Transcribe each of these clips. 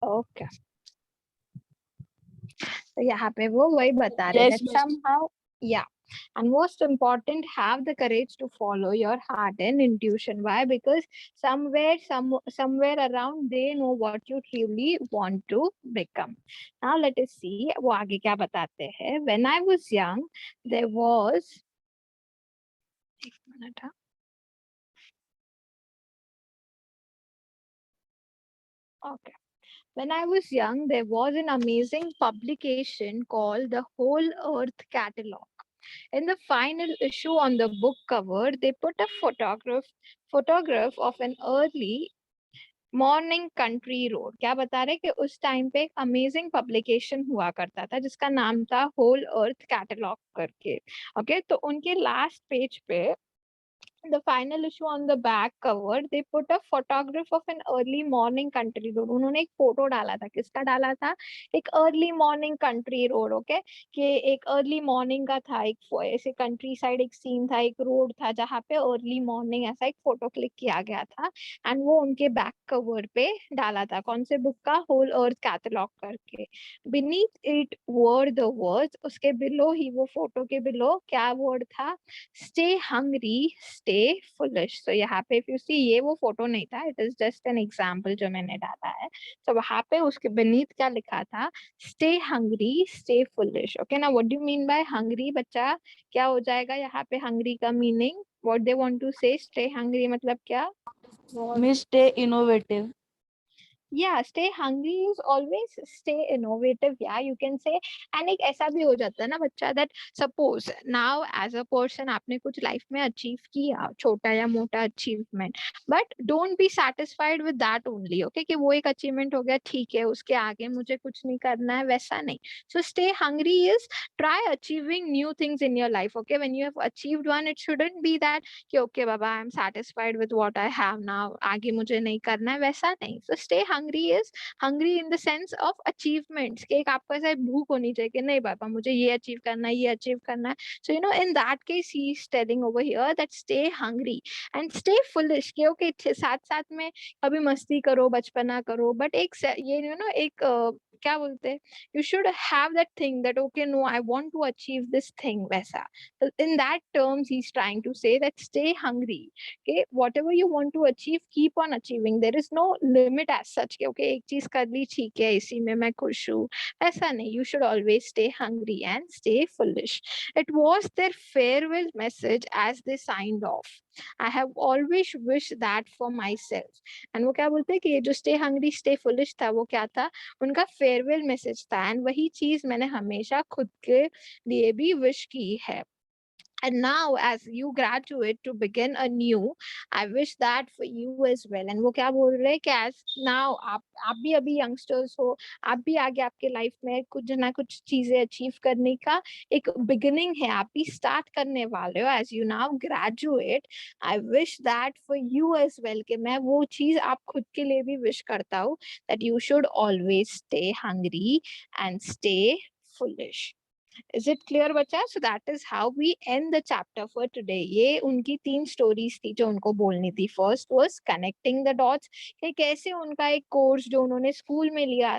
Okay, तो यहाँ पे वो वही बता रहे Yes, that miss. somehow, yeah, and most important, have the courage to follow your heart and intuition. Why? Because somewhere around they know what you truly want to become. Now let us see वो आगे क्या बताते हैं. When I was young, there was, एक minute हाँ. Okay. When I was young, there was an amazing publication called the Whole Earth Catalog. In the final issue on the book cover, they put a photograph of an early morning country road. क्या बता रहे कि उस time पे एक amazing publication हुआ करता था जिसका नाम था होल अर्थ कैटलॉग करके. ओके, तो उनके लास्ट पेज पे the final issue on the back cover, they put a photograph of an early morning country road. उन्होंने एक फोटो डाला था. किसका डाला था? एक early morning country road. Okay, कि एक early morning का था, एक ऐसे कंट्री साइड एक सीन था, एक रोड था जहाँ पे early morning ऐसा एक फोटो क्लिक किया गया था एंड वो उनके बैक कवर पे डाला था. कौन से बुक का? होल अर्थ कैटलॉग करके. beneath it were the words, उसके बिलो ही, वो फोटो के बिलो क्या वर्ड था? stay hungry, stay foolish. So यहाँ पे if you see, ये वो फोटो नहीं था, it is just an example जो मैंने डाला है. So वहाँ पे उसके beneath क्या लिखा था? stay hungry, stay foolish. Okay, now what do you mean by hungry? बच्चा क्या हो जाएगा यहाँ पे hungry का meaning? What they want to say? stay hungry मतलब क्या? Miss, stay innovative. Yeah, stay hungry is always stay innovative. Yeah, you can say. And एक ऐसा भी हो जाता है ना बच्चा, that suppose now as a person आपने कुछ life में achieve किया, छोटा या मोटा achievement, but don't be satisfied with that only. Okay, कि वो एक achievement हो गया, ठीक है, उसके आगे मुझे कुछ नहीं करना है, वैसा नहीं. So stay hungry is try achieving new things in your life. Okay, when you have achieved one, it shouldn't be that कि okay Baba, I am satisfied with what I have now, आगे मुझे नहीं करना है, वैसा नहीं. So stay hungry is hungry in the sense of achievements, कि एक आपको ऐसा भूख होनी चाहिए कि नहीं बाबा मुझे ये अचीव करना है, ये अचीव करना है. So you know, in that case he is telling over here that stay hungry and stay foolish, कि okay साथ साथ में कभी मस्ती करो, बचपना करो, but एक ये you know एक क्या बोलते हैं, you should have that thing that okay no, I want to achieve this thing, वैसा. So in that terms he's trying to say that stay hungry. Okay, whatever you want to achieve, keep on achieving. There is no limit as such कि okay एक चीज कर ली, ठीक है, इसी में मैं खुश हूँ, ऐसा नहीं. You should always stay hungry and stay foolish. It was their farewell message as they signed off. I have always wished that for myself. And वो क्या बोलते हैं कि ये जो stay hungry, stay foolish था, वो क्या था? उनका फेयरवेल मैसेज था. एंड वही चीज मैंने हमेशा खुद के लिए भी विश की है. And now as you graduate to begin anew, I wish that for you as well. And वो क्या बोल रहे हैं कि as now आप भी अभी youngsters हो, आप भी आगे आपके लाइफ में कुछ ना कुछ चीजें अचीव करने का एक beginning है, आप भी start करने वाले हो. As you now graduate, I wish that for you as well, कि मैं वो चीज आप खुद के लिए भी wish करता हूँ, that you should always stay hungry and stay foolish. Is it clear बच्चा? So that is how we end the chapter for today. ये उनकी 3 stories थी जो उनको बोलनी थी. First was connecting the dots, कि कैसे उनका एक कोर्स जो उन्होंने स्कूल में लिया,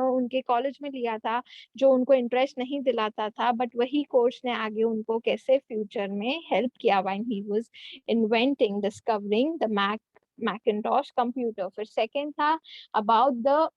उनके कॉलेज में लिया था, जो उनको इंटरेस्ट नहीं दिलाता था, बट वही कोर्स ने आगे उनको कैसे फ्यूचर में हेल्प किया when he was discovering the Macintosh computer. फिर second था about the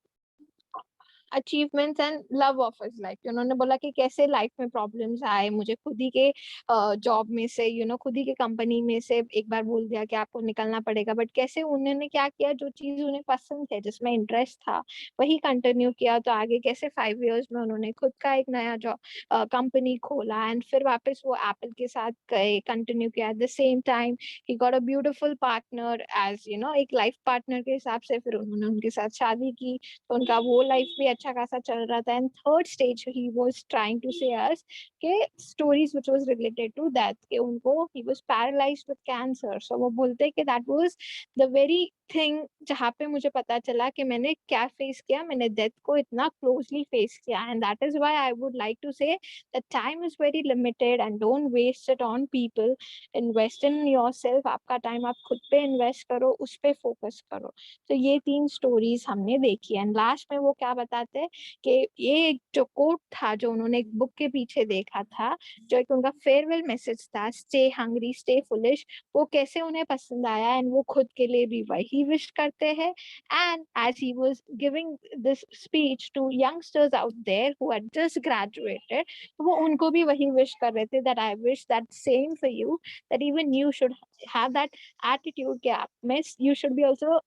achievements and love of his life. उन्होंने बोला कि कैसे लाइफ में प्रॉब्लम्स आए, मुझे खुद ही के जॉब में से खुद ही के कंपनी में से एक बार बोल दिया कि आपको निकलना पड़ेगा, बट कैसे उन्होंने क्या किया, जो चीज उन्हें पसंद है, जिसमें इंटरेस्ट था, वही कंटिन्यू किया. तो आगे कैसे 5 years में उन्होंने खुद का एक नया जॉब कंपनी खोला एंड फिर वापस वो एप्पल के साथ गए, कंटिन्यू किया. At the same time he got a beautiful partner as एक लाइफ पार्टनर के हिसाब से. फिर उन्होंने उनके साथ शादी की, तो उनका वो लाइफ भी अच्छा खासा चल रहा था. And third stage he was trying to say us के stories which was related to that, कि उनको he was paralysed with cancer. So वो बोलते कि that was the very thing जहाँ पे मुझे पता चला कि मैंने क्या फेस किया, मैंने डेथ को इतना क्लोजली फेस किया, and that is why I would like to say that time is very limited and don't waste it on people, invest in yourself. आपका टाइम आप खुद पे इन्वेस्ट करो, उस पे फोकस करो। तो ये 3 स्टोरीज हमने देखी, एंड लास्ट में वो क्या बताते हैं कि ये एक जो कोट था जो उन्होंने एक बुक के पीछे देखा था, जो एक उनका फेयरवेल मैसेज था, स्टे हंग्री स्टे फुलिश, वो कैसे उन्हें पसंद आया, एंड वो खुद के लिए भी वही विश करते हैं। And as he was giving this speech to youngsters out there who had just graduated, वो उनको भी वही विश कर रहे थे that I wish that same for you, that even you should have that attitude कि आप में you should be also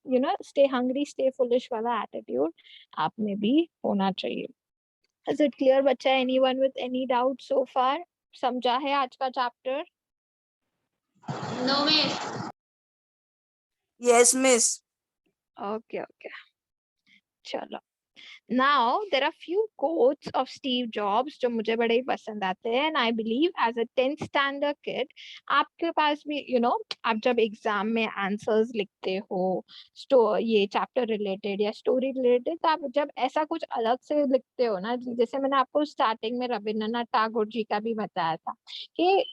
stay hungry stay foolish वाला एटीट्यूड आप में भी होना चाहिए। इज इट क्लियर बच्चा? Anyone with any doubt so far? समझा है आज का chapter? No, miss. Yes, miss. Okay okay, चलो। Now there are few quotes of Steve Jobs जो मुझे बड़े ही पसंद आते हैं, and I believe as a 10th standard kid आपके पास भी आप जब एग्जाम में आंसर्स लिखते हो ये चैप्टर रिलेटेड या स्टोरी रिलेटेड, तो आप जब ऐसा कुछ अलग से लिखते हो ना, जैसे मैंने आपको स्टार्टिंग में रविंद्रनाथ टैगोर जी का भी बताया था कि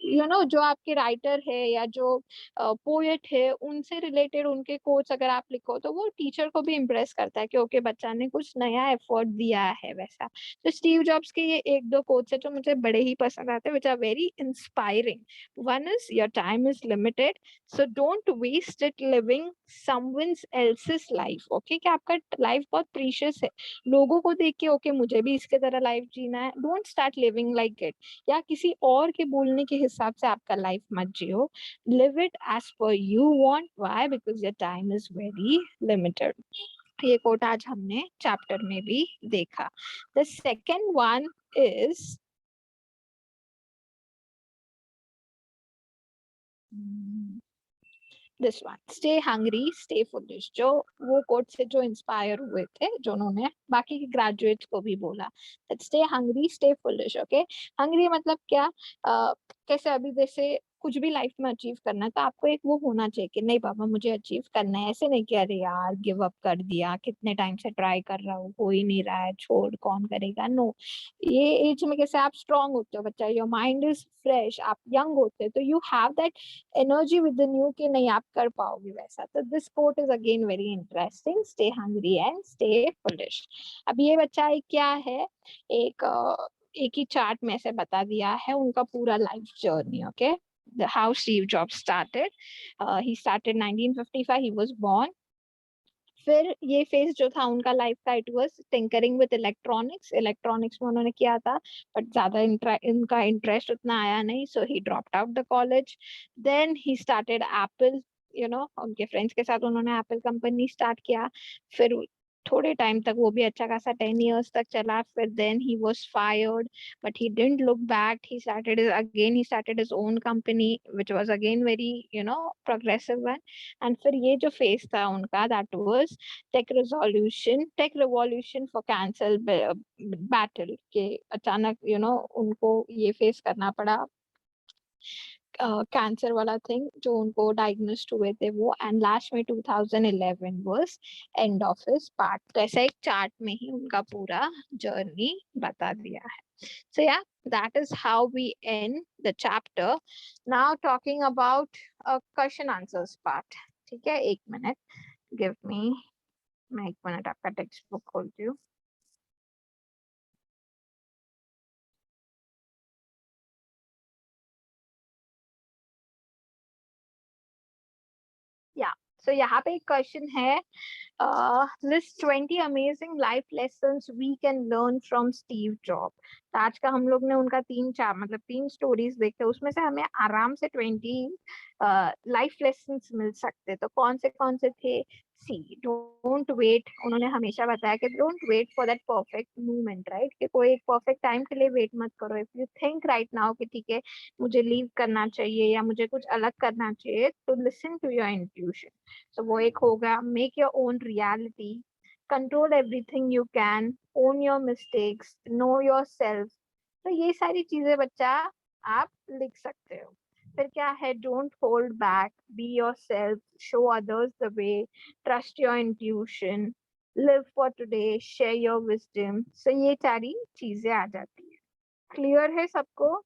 जो आपके राइटर है या जो पोएट है उनसे रिलेटेड उनके कोट्स अगर आप लिखो तो वो टीचर को भी इम्प्रेस करता है कि ओके बच्चा ने कुछ नया एफर्ट दिया है वैसा। तो स्टीव जॉब्स के ये 1-2 कोट्स है जो मुझे बड़े ही पसंद आते हैं, which are very inspiring. One is your time is limited, so don't waste it living someone else's life. Okay, कि आपका लाइफ बहुत प्रीशियस है, लोगों को देख के ओके मुझे भी इसके तरह लाइफ जीना है, don't start living like it, या किसी और के बोलने के हिसाब से आपका लाइफ मत जियो। Live it as per you want. Why? Because your time is very limited. ये कोट आज हमने चैप्टर में भी देखा। The second one is this one, stay hungry stay foolish, जो वो कोट से जो इंस्पायर हुए थे, जो उन्होंने बाकी के ग्रेजुएट्स को भी बोला, that stay hungry stay foolish। okay, hungry मतलब क्या, कैसे अभी जैसे कुछ भी लाइफ में अचीव करना है तो आपको एक वो होना चाहिए कि नहीं बाबा मुझे अचीव करना है, ऐसे नहीं कि अरे यार गिव अप कर दिया, कितने टाइम से ट्राई कर रहा हूँ हो ही नहीं रहा है, छोड़ कौन करेगा। नो, ये एज में कैसे आप स्ट्रांग होते हो बच्चा, योर माइंड इज फ्रेश, आप यंग होते हैं, तो you have that energy within you कि नहीं आप कर पाओगे वैसा। तो this quote is again very interesting, stay hungry and stay foolish. अब ये बच्चा क्या है, एक ही चार्ट में से बता दिया है उनका पूरा life journey. Okay, how Steve Jobs started. He started 1955. He was born. फिर ये फेज जो था उनका लाइफ का, it was tinkering with electronics. Electronics में उन्होंने किया था, बट ज्यादा इनका इंटरेस्ट उतना आया नहीं, so he dropped out the college. Then he started Apple, उनके फ्रेंड्स के साथ उन्होंने एप्पल कंपनी स्टार्ट किया। फिर थोड़े टाइम तक वो भी अच्छा खासा 10 years तक चला, फिर then he was fired, but he didn't look back. He started his own company which was again very progressive one. And फिर ये जो फेज था उनका, that was tech revolution for cancer battle के अचानक उनको ये फेस करना पड़ा, कैंसर वाला थिंग जो उनको डायग्नोस्ड हुए थे वो। एंड लास्ट में 2011 was end of his part. तो ऐसा एक चार्ट में ही उनका पूरा जर्नी बता दिया है। So yeah, that is how we end the chapter. Now talking about a question answers part. ठीक है, 1 minute, give me, मैं 1 minute आपका टेक्स्ट बुक खोलती हूँ। या सो यहाँ पे एक क्वेश्चन है, list 20 amazing life lessons we can learn from Steve Jobs. तो आज का हम लोग ने उनका 3 स्टोरीज देखे, उसमें से हमें आराम से 20 लाइफ लेसन्स मिल सकते। तो कौन से थे? See, don't wait. उन्होंने हमेशा बताया कि don't wait for that perfect moment, right, कि कोई एक परफेक्ट टाइम के लिए वेट मत करो। If you think right now कि ठीक है मुझे लीव करना चाहिए या मुझे कुछ अलग करना चाहिए, तो लिसन टू योर इंट्यूशन। तो वो एक होगा, make your own reality, control everything you can, own your mistakes, know your self. तो ये सारी चीजें बच्चा आप लिख सकते हो। फिर क्या है, don't hold back, be yourself, show others the way, trust your intuition, live for today, share your wisdom. So ये सारी चीजें आ जाती है। क्लियर है सबको?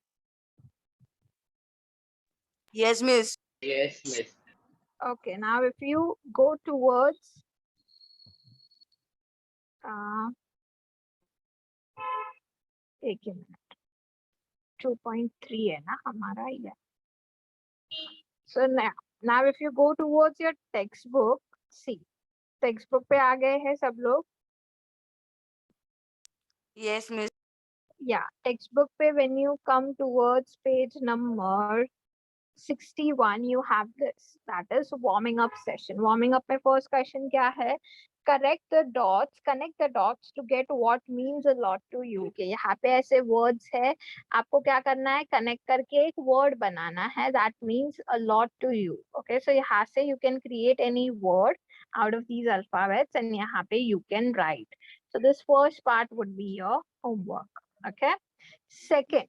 Yes, miss. Yes, miss. Okay, now if you go towards एक ही मिनट, 2.3 है ना हमारा ये। So now if you go towards your textbook, see, textbook पे आ गए हैं सब लोग? Yes, miss. Yeah, textbook पे when you come towards page number 61, you have this, that is warming up session. Warming up में first question क्या है? Connect the dots to get what means a lot to you. कि यहाँ पे ऐसे words है, आपको क्या करना है, connect करके एक word बनाना है that means a lot to you. Okay, so यहाँ से you can create any word out of these alphabets and यहाँ पे you can write. So this first part would be your homework. Okay, second,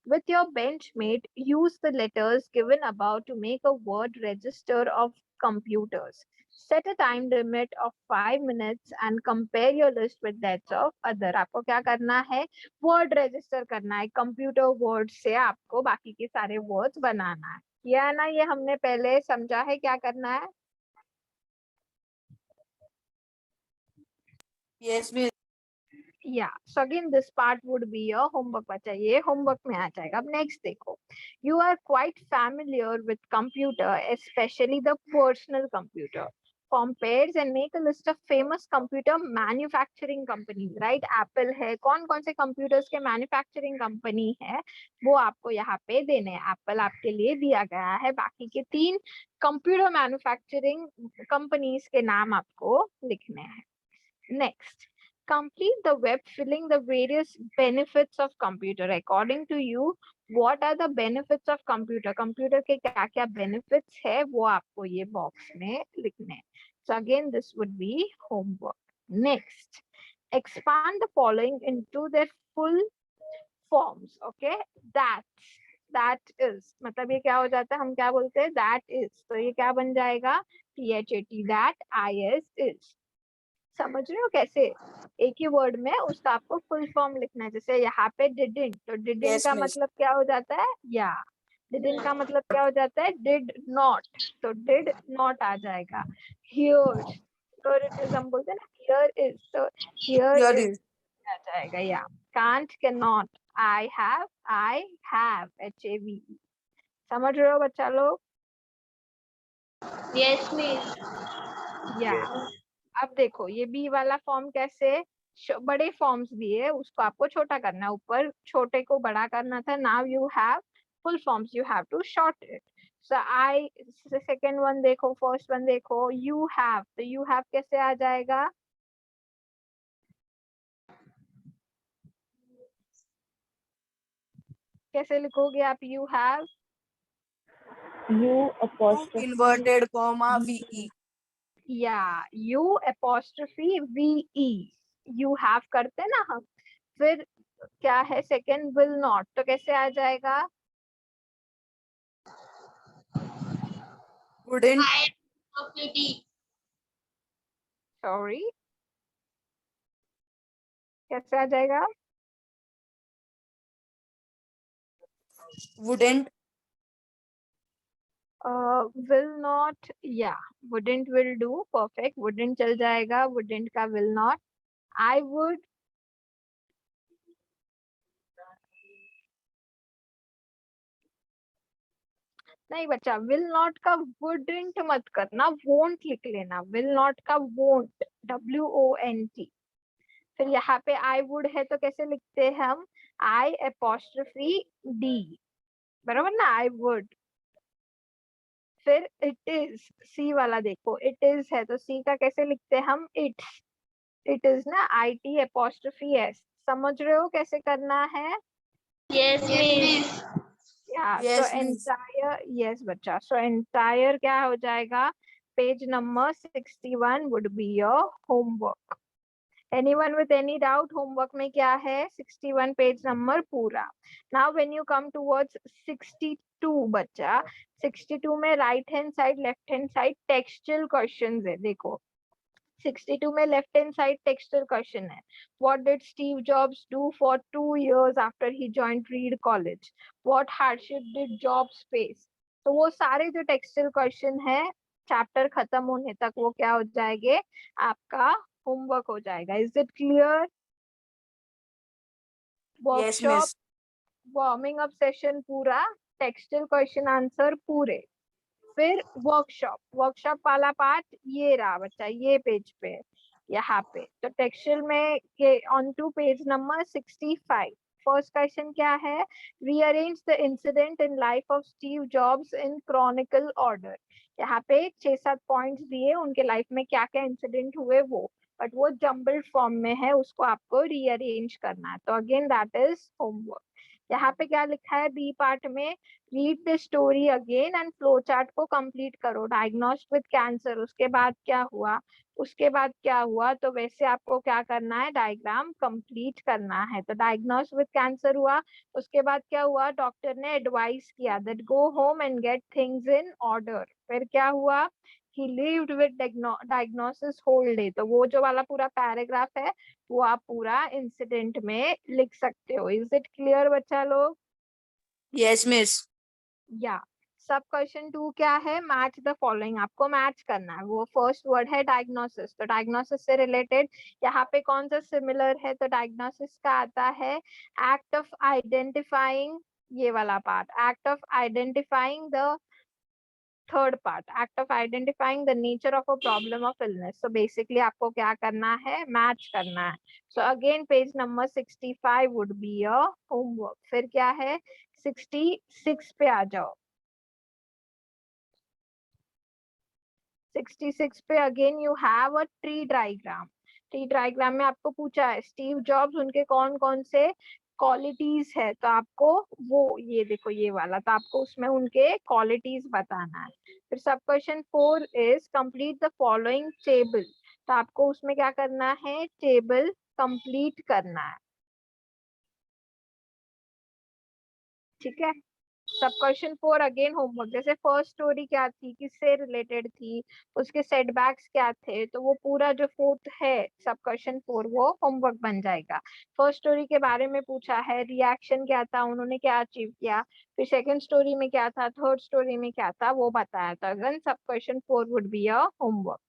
with your benchmate, use the letters given above to make a word register of computers. Set a time limit of 5 minutes and compare your list with that of other. आपको क्या करना है, word register करना है, computer word से आपको बाकी के सारे words बनाना है। या ना, ये हमने पहले समझा है क्या करना है? Yes, miss. Yeah, so again this part would be your homework बच्चा, ये homework में आ जाएगा। अब next देखो, you are quite familiar with computer, especially the personal computer. Form pairs and make a list of famous computer manufacturing companies, right? Apple है, कौन कौन से computers के manufacturing company है वो आपको यहाँ पे देने हैं। Apple आपके लिए दिया गया है, बाकी के 3 computer manufacturing companies के नाम आपको लिखने हैं। Next, complete the web filling the various benefits of computer. According to you, what are the benefits of computer? Computer के क्या क्या benefits है वो आपको ये box में लिखने हैं. So again, this would be homework. Next, expand the following into their full forms. Okay, that is मतलब ये क्या हो जाता है, हम क्या बोलते हैं, that is, तो ये क्या बन जाएगा, THAT, that is. समझ रहे हो कैसे? एक ही वर्ड में उसका आपको फुल फॉर्म लिखना है। जैसे यहाँ पे डिडंट, तो डिडंट Yes, का miss. मतलब क्या हो जाता है, या डिडंट का मतलब क्या हो जाता है, डिड नॉट, तो डिड नॉट आ जाएगा। हियर, तो इट इज हम बोलते हैं ना, हियर इज, तो हियर Here इज is. आ जाएगा। या can't, can not, I have, HAV। समझ रहे हो बच्चा लोग? Yes, miss. या अब देखो ये बी वाला फॉर्म कैसे, बड़े फॉर्म्स दिए, उसको आपको छोटा करना है, ऊपर छोटे को बड़ा करना था। Now you have full forms, you have to short it. So I, second one देखो, फर्स्ट वन देखो, यू हैव, तो यू हैव कैसे आ जाएगा, कैसे लिखोगे आप you have? U apostrophe inverted comma VE. या you apostrophe VE, you have करते ना हम। फिर क्या है, सेकंड विल नॉट, तो कैसे आ जाएगा, Wouldn't. I सॉरी, कैसे आ जाएगा, Wouldn't. will not, या wouldn't will do, perfect, wouldn't चल जाएगा, wouldn't का will not, I would, नहीं बच्चा, will not का wouldn't मत करना, won't लिख लेना, will not का won't, WONT। फिर यहाँ पे I would है, तो कैसे लिखते हैं हम, I apostrophe D, बराबर ना, I would। फिर it is, C वाला देखो, it is है, तो C का कैसे लिखते हैं हम, it's, it is ना, IT apostrophe S। समझ रहे हो कैसे करना है? Yes, miss. Yeah, so Yes, miss. entire, yes बच्चा, so entire क्या हो जाएगा, page number 61 would be your homework. Anyone with any doubt? Homework में क्या है? 61 पेज नंबर पूरा. Now when you come towards 62 बच्चा, 62 में right hand side left hand side textual questions है. देखो 62 में left hand side textual question है. What did Steve Jobs do for 2 years after he joined Reed College? What hardship did Jobs face? तो वो सारे जो टेक्सचुअल क्वेश्चन है chapter खत्म होने तक वो क्या हो जाएंगे? आपका होमवर्क हो जाएगा. Is it clear? Yes, workshop miss. Warming up session पूरा, टेक्सचुअल क्वेश्चन आंसर पूरे. फिर वर्कशॉप वाला पार्ट ये रहा बच्चा, ये पेज पे यहाँ पे. तो टेक्सचुअल में ये on to page number 65. First question क्या है? Rearrange the incident in life of Steve Jobs in chronicle order. यहाँ पे 6-7 पॉइंट्स दिए उनके लाइफ में क्या क्या इंसिडेंट हुए वो, बट वो जम्बल्ड फॉर्म में है, उसको आपको रीअरेंज करना है. तो अगेन दैट इज होमवर्क. यहाँ पे क्या लिखा है बी पार्ट में? Read the story again and flow chart को कंप्लीट करो. डायग्नोस्ड विद कैंसर, उसके बाद क्या हुआ, उसके बाद क्या हुआ, तो वैसे आपको क्या करना है? डायग्राम कंप्लीट करना है. तो डायग्नोस्ड विद कैंसर हुआ, उसके बाद क्या हुआ? डॉक्टर ने एडवाइस किया that go home and get things in order. फिर क्या हुआ? he lived with diagnosis whole day. तो वो जो वाला पूरा पैराग्राफ है वो आप पूरा इंसिडेंट में लिख सकते हो. इज इट क्लियर बच्चा लोग? Yes, miss. या सब क्वेश्चन 2 क्या है? Match the following. आपको मैच करना है. वो फर्स्ट वर्ड है डायग्नोसिस, तो डायग्नोसिस से रिलेटेड यहाँ पे कौन सा सिमिलर है? तो डायग्नोसिस का आता है एक्ट ऑफ आइडेंटिफाइंग, ये वाला part, act of identifying the third part, act of identifying the nature of a problem of illness. तो बेसिकली आपको क्या करना है? मैच करना है. So again page number 65 would be a homework. फिर क्या है? 66 पे आ जाओ. 66 पे again you have a tree diagram. Tree diagram में आपको पूछा है स्टीव जॉब्स, उनके कौन कौन से क्वालिटीज है, तो आपको वो ये देखो ये वाला, तो आपको उसमें उनके क्वालिटीज बताना है. फिर सब question 4 is complete the following table. तो आपको उसमें क्या करना है? टेबल कंप्लीट करना है. ठीक है. सब क्वेश्चन 4 अगेन होमवर्क. जैसे फर्स्ट स्टोरी क्या थी, किससे रिलेटेड थी, उसके सेटबैक्स क्या थे, तो वो पूरा जो फोर्थ है सब क्वेश्चन 4 वो होमवर्क बन जाएगा. फर्स्ट स्टोरी के बारे में पूछा है, रिएक्शन क्या था, उन्होंने क्या अचीव किया. फिर सेकंड स्टोरी में क्या था, थर्ड स्टोरी में क्या था, वो बताया था. अगेन सब question 4 would be a homework.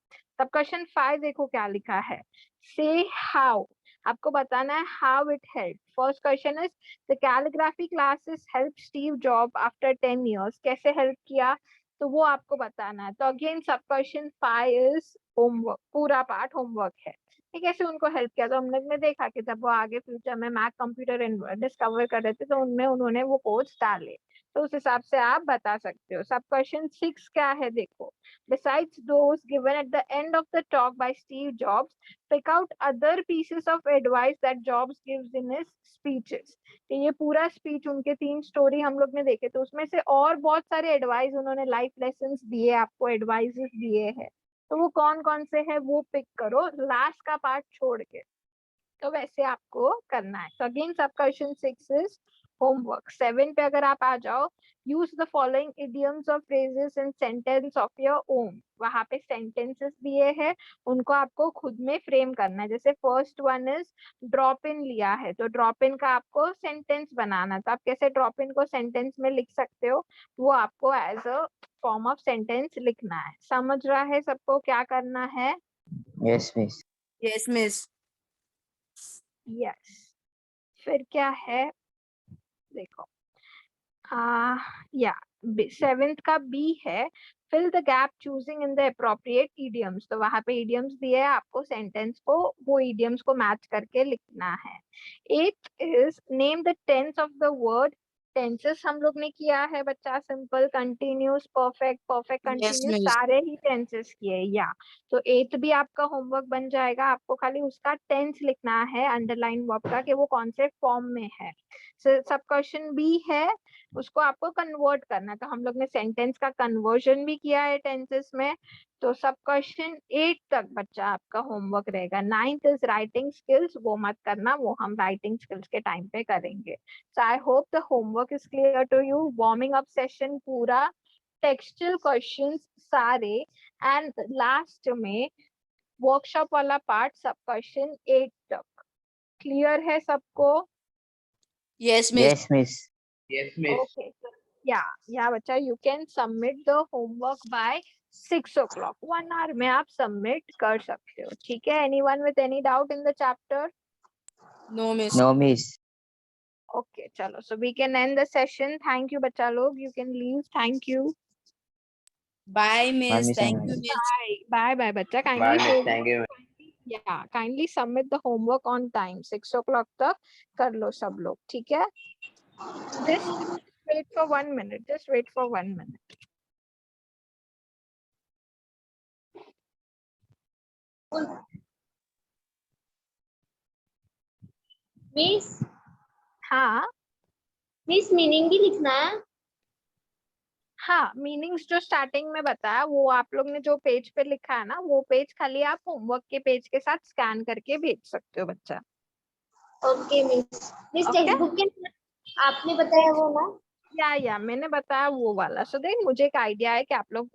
सब क्वेश्चन 5 देखो क्या लिखा है. से हाउ, आपको बताना है how it help. First question is The calligraphy classes helped Steve Jobs after 10 years. कैसे हेल्प किया, तो वो आपको बताना है. तो अगेन सब क्वेश्चन 5 इज होमवर्क, पूरा पार्ट होमवर्क है. ठीक है. कैसे उनको हेल्प किया, तो हम लोग ने देखा कि जब वो आगे फ्यूचर में मैक कंप्यूटर डिस्कवर कर रहे थे तो उनमें उन्होंने वो कोड्स डाले. तो उस हिसाब से आप बता सकते हो. सब क्वेश्चन 6 क्या है देखो. Besides those given at the end of the talk by Steve Jobs, pick out other pieces of advice that Jobs gives in his speeches. तो ये पूरा स्पीच, उनके 3 स्टोरी हम लोग ने देखे, तो उसमें से और बहुत सारे एडवाइस उन्होंने, लाइफ लेसन्स दिए आपको, एडवाइसेस दिए हैं, तो वो कौन कौन से है वो पिक करो लास्ट का पार्ट छोड़ के. तो वैसे आपको करना है. तो अगेन सब क्वेश्चन 6 इज होमवर्क. 7 पे अगर आप आ जाओ, यूज द फॉलोइंग इडियम्स और phrases in sentence of your own. वहां पे सेंटेंसेस दिए हैं, उनको आपको खुद में फ्रेम करना है. जैसे first one is drop in लिया है, तो ड्रॉप इन का आपको सेंटेंस बनाना है. तो आप कैसे ड्रॉप इन को सेंटेंस में लिख सकते हो, वो आपको as a form of sentence लिखना है. समझ रहा है सबको क्या करना है? Yes, miss. Yes, miss. Yes. फिर क्या है देखो, या 7th का बी है, fill the gap choosing in the appropriate idioms. तो वहां पे इडियम्स दिए है, आपको सेंटेंस को वो इडियम्स को मैच करके लिखना है. 8th is name the tense of the word. Tenses हम लोग ने किया है बच्चा, simple, continuous, perfect, perfect Yes, continuous, miss. सारे ही टेंसेस किए. या तो 8th भी आपका होमवर्क बन जाएगा. आपको खाली उसका टेंस लिखना है अंडरलाइन वर्ब का, कि वो कौन से फॉर्म में है. सब क्वेश्चन बी है, उसको आपको कन्वर्ट करना है. तो हम लोग ने सेंटेंस का कन्वर्जन भी किया है टेंसेस में. तो सब क्वेश्चन 8 तक बच्चा आपका होमवर्क रहेगा। 9th इज राइटिंग स्किल्स, वो मत करना, वो हम राइटिंग स्किल्स के टाइम पे करेंगे। So I hope the homework is clear to you. Warming up session पूरा, टेक्सचुअल क्वेश्चंस सारे, एंड लास्ट में वर्कशॉप वाला पार्ट, सब क्वेश्चन 8 तक। क्लियर है सबको? Yes, miss. Yes, miss. Yes, miss. Okay, so yeah, बच्चा, you can submit the homework by 6 o'clock. 1 hour में आप submit कर सकते हो, ठीक है? Anyone with any doubt in the chapter? No, miss. No, miss. Okay, चलो, so we can end the session. Thank you बच्चा लोग, you can leave. Thank you. Bye, miss. miss, Thank and you, miss. Bye बच्चा. Bye, Kindly miss. Thank you. kindly submit the homework on time. 6 o'clock तक कर लो सब लोग, ठीक है? Just wait for 1 minute. Just wait for 1 minute. Miss हाँ miss meaning भी लिखना है। हाँ, मीनिंग्स जो स्टार्टिंग में बताया, वो आप लोग ने जो पेज पे लिखा है ना, वो पेज खाली आप होमवर्क के पेज के साथ स्कैन करके भेज सकते हो बच्चा। Okay miss. Miss Okay. Text book के आपने बताया वो ना। या मैंने बताया वो वाला। सो देन मुझे एक आइडिया है कि आप लोग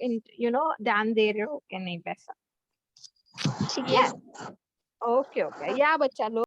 ध्यान दे रहे हो कि नहीं, वैसा। ठीक है? ओके या बच्चा लोग